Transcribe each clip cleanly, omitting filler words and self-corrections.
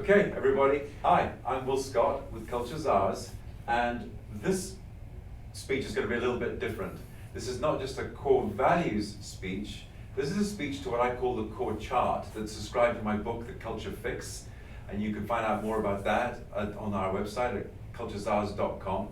Okay, everybody. Hi, I'm Will Scott with Culture's Ours, and this speech is going to be a little bit different. This is not just a core values speech. This is a speech to what I call the core chart that's described in my book, The Culture Fix, and you can find out more about that on our website at culturesours.com.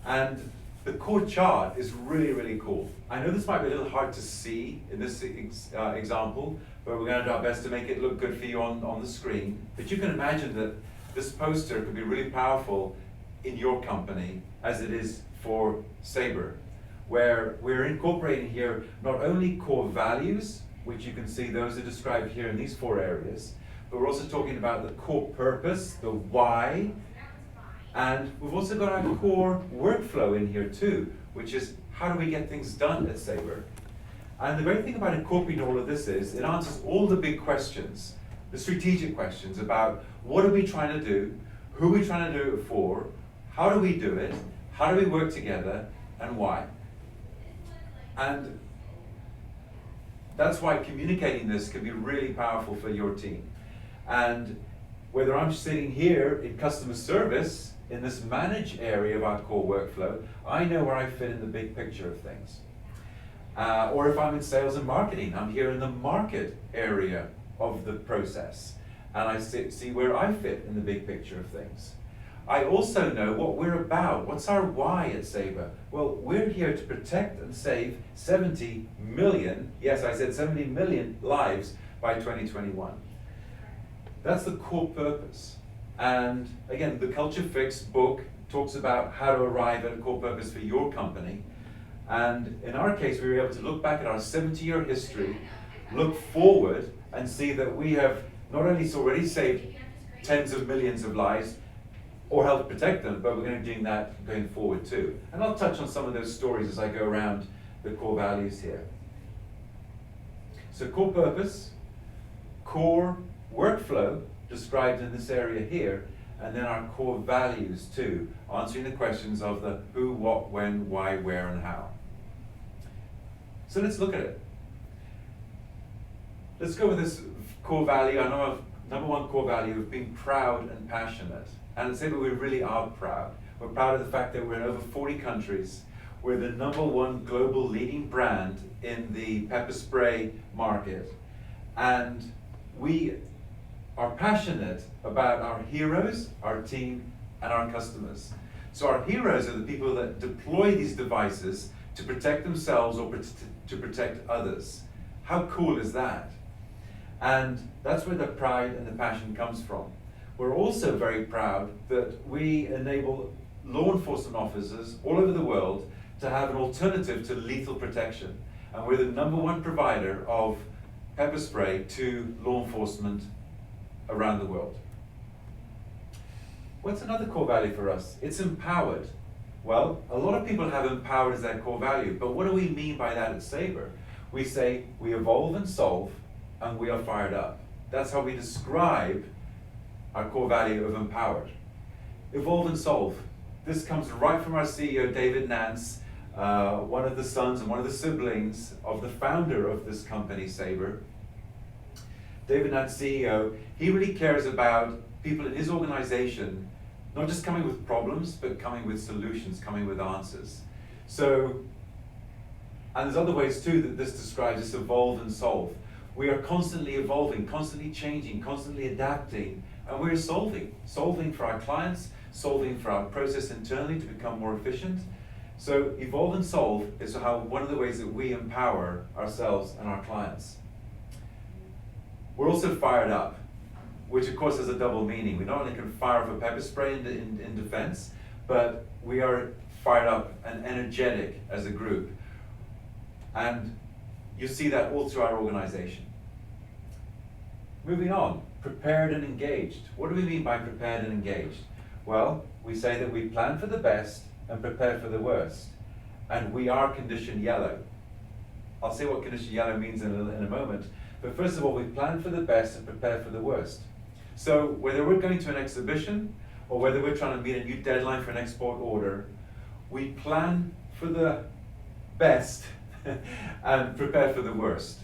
And the core chart is really, really cool. I know this might be a little hard to see in this example, but we're going to do our best to make it look good for you on the screen. But you can imagine that this poster could be really powerful in your company as it is for SABRE, where we're incorporating here not only core values, which you can see those are described here in these 4 areas, but we're also talking about the core purpose, the why, and we've also got our core workflow in here too, which is how do we get things done at SABRE. And the great thing about incorporating all of this is it answers all the big questions, the strategic questions about what are we trying to do, who are we trying to do it for, how do we do it, how do we work together, and why. And that's why communicating this can be really powerful for your team. And whether I'm sitting here in customer service, in this manage area of our core workflow, I know where I fit in the big picture of things. Or if I'm in sales and marketing, I'm here in the market area of the process, and I see where I fit in the big picture of things. I also know what we're about. What's our why at SABRE? Well, we're here to protect and save 70 million, yes, I said 70 million lives by 2021. That's the core purpose. And again, the Culture Fix book talks about how to arrive at a core purpose for your company. And in our case, we were able to look back at our 70-year history, look forward, and see that we have not only already saved tens of millions of lives, or helped protect them, but we're going to be doing that going forward too. And I'll touch on some of those stories as I go around the core values here. So core purpose, core workflow, described in this area here, and then our core values too, answering the questions of the who, what, when, why, where, and how. So let's look at it. Let's go with this core value. I know our number 1 core value of being proud and passionate. And I'd say that we really are proud. We're proud of the fact that we're in over 40 countries. We're the number 1 global leading brand in the pepper spray market. And we are passionate about our heroes, our team, and our customers. So our heroes are the people that deploy these devices to protect themselves or to protect others. How cool is that? And that's where the pride and the passion comes from. We're also very proud that we enable law enforcement officers all over the world to have an alternative to lethal protection. And we're the number 1 provider of pepper spray to law enforcement around the world. What's another core value for us? It's empowered. Well, a lot of people have empowered as their core value, but what do we mean by that at SABRE? We say we evolve and solve, and we are fired up. That's how we describe our core value of empowered. Evolve and solve. This comes right from our CEO, David Nance, one of the sons and one of the siblings of the founder of this company, SABRE. David Nance, CEO, he really cares about people in his organization not just coming with problems, but coming with solutions, coming with answers. So, and there's other ways too that this describes this evolve and solve. We are constantly evolving, constantly changing, constantly adapting, and we're solving for our clients, solving for our process internally to become more efficient. So evolve and solve is one of the ways that we empower ourselves and our clients. We're also fired up, which of course has a double meaning. We not only can fire off a pepper spray in defense, but we are fired up and energetic as a group. And you see that all through our organization. Moving on, prepared and engaged. What do we mean by prepared and engaged? Well, we say that we plan for the best and prepare for the worst. And we are condition yellow. I'll say what condition yellow means in a moment. But first of all, we plan for the best and prepare for the worst. So whether we're going to an exhibition or whether we're trying to meet a new deadline for an export order, we plan for the best and prepare for the worst.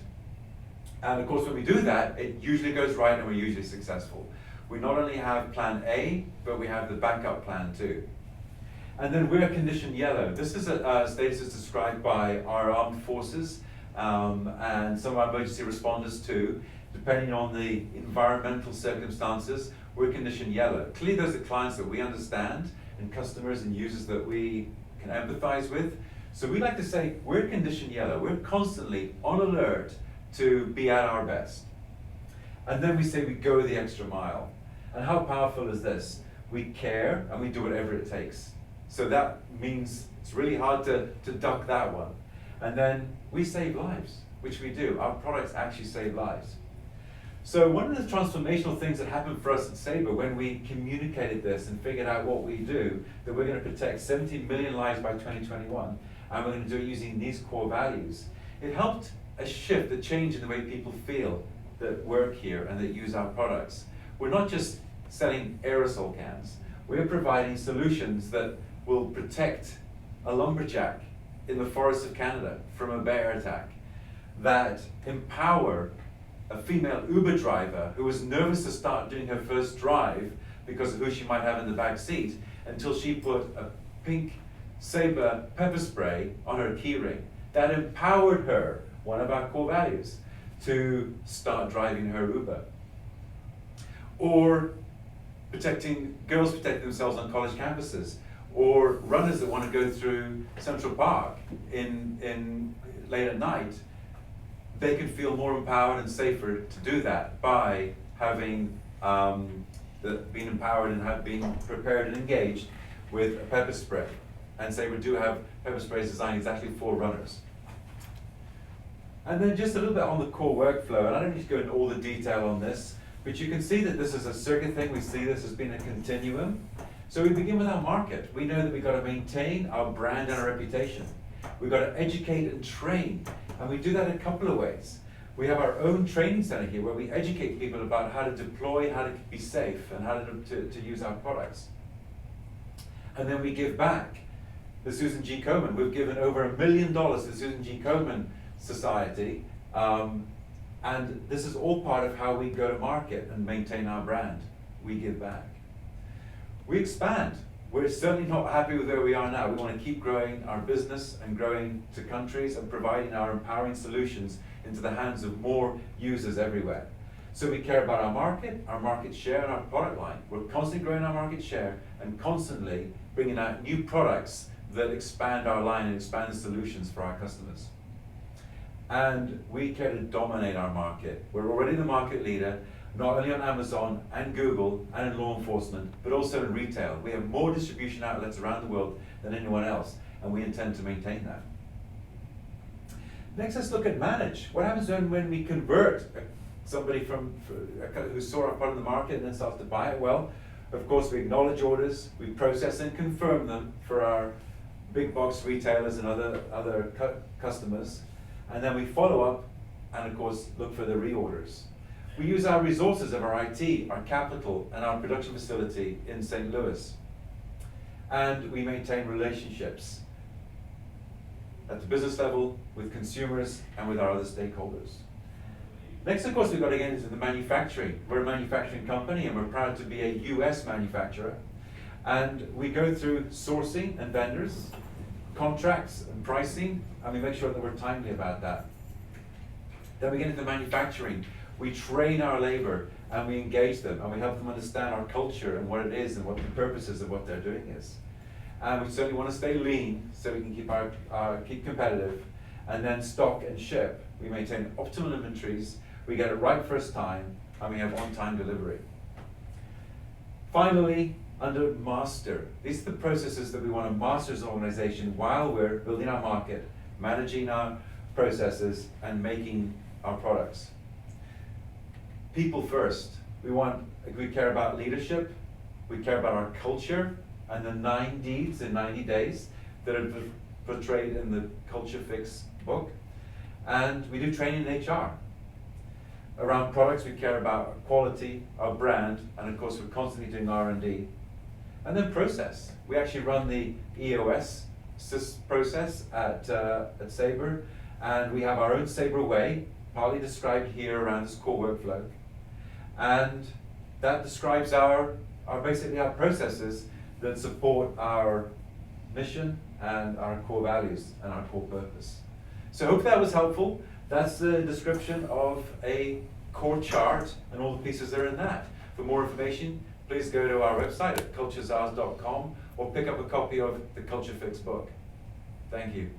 And of course, when we do that, it usually goes right and we're usually successful. We not only have plan A, but we have the backup plan too. And then we're condition yellow. This is a status that's described by our armed forces and some of our emergency responders too. Depending on the environmental circumstances, we're condition yellow. Clearly those are clients that we understand and customers and users that we can empathize with. So we like to say we're condition yellow. We're constantly on alert to be at our best. And then we say we go the extra mile. And how powerful is this? We care and we do whatever it takes. So that means it's really hard to duck that one. And then we save lives, which we do. Our products actually save lives. So one of the transformational things that happened for us at SABRE when we communicated this and figured out what we do, that we're going to protect 17 million lives by 2021, and we're going to do it using these core values, it helped a shift, a change in the way people feel that work here and that use our products. We're not just selling aerosol cans. We're providing solutions that will protect a lumberjack in the forests of Canada from a bear attack, that empower a female Uber driver who was nervous to start doing her first drive because of who she might have in the back seat until she put a pink SABRE pepper spray on her keyring. That empowered her, one of our core values, to start driving her Uber. Or girls protecting themselves on college campuses, or runners that want to go through Central Park in late at night. They can feel more empowered and safer to do that by having been empowered and being prepared and engaged with a pepper spray. And SABRE do have pepper sprays designed exactly for runners. And then just a little bit on the core workflow, and I don't need to go into all the detail on this, but you can see that this is a circuit thing. We see this as being a continuum. So we begin with our market. We know that we've got to maintain our brand and our reputation. We've got to educate and train, and we do that in a couple of ways. We have our own training center here where we educate people about how to deploy, how to be safe, and how to use our products. And then we give back. The Susan G. Komen, we've given over $1 million to the Susan G. Komen Society, and this is all part of how we go to market and maintain our brand. We give back. We expand. We're certainly not happy with where we are now. We want to keep growing our business and growing to countries and providing our empowering solutions into the hands of more users everywhere. So we care about our market share, and our product line. We're constantly growing our market share and constantly bringing out new products that expand our line and expand the solutions for our customers. And we care to dominate our market. We're already the market leader, not only on Amazon and Google and in law enforcement, but also in retail. We have more distribution outlets around the world than anyone else, and we intend to maintain that. Next, let's look at manage. What happens when we convert somebody who saw our product in the market and then starts to buy it? Well, of course, we acknowledge orders, we process and confirm them for our big box retailers and other customers, and then we follow up and, of course, look for the reorders. We use our resources of our IT, our capital, and our production facility in St. Louis. And we maintain relationships at the business level with consumers and with our other stakeholders. Next, of course, we've got to get into the manufacturing. We're a manufacturing company and we're proud to be a US manufacturer. And we go through sourcing and vendors, contracts and pricing, and we make sure that we're timely about that. Then we get into manufacturing. We train our labor and we engage them and we help them understand our culture and what it is and what the purposes of what they're doing is. And we certainly want to stay lean so we can keep competitive. And then stock and ship. We maintain optimal inventories, we get it right first time, and we have on-time delivery. Finally, under master. These are the processes that we want to master as an organization while we're building our market, managing our processes, and making our products. People first. We care about leadership, we care about our culture, and the 9 deeds in 90 days that are portrayed in the Culture Fix book. And we do training in HR. Around products, we care about quality, our brand, and of course we're constantly doing R&D. And then process. We actually run the EOS process at SABRE, and we have our own SABRE way, partly described here around this core workflow. And that describes our basically our processes that support our mission and our core values and our core purpose. So I hope that was helpful. That's the description of a core chart and all the pieces that are in that. For more information, please go to our website at culturesours.com or pick up a copy of the Culture Fix book. Thank you.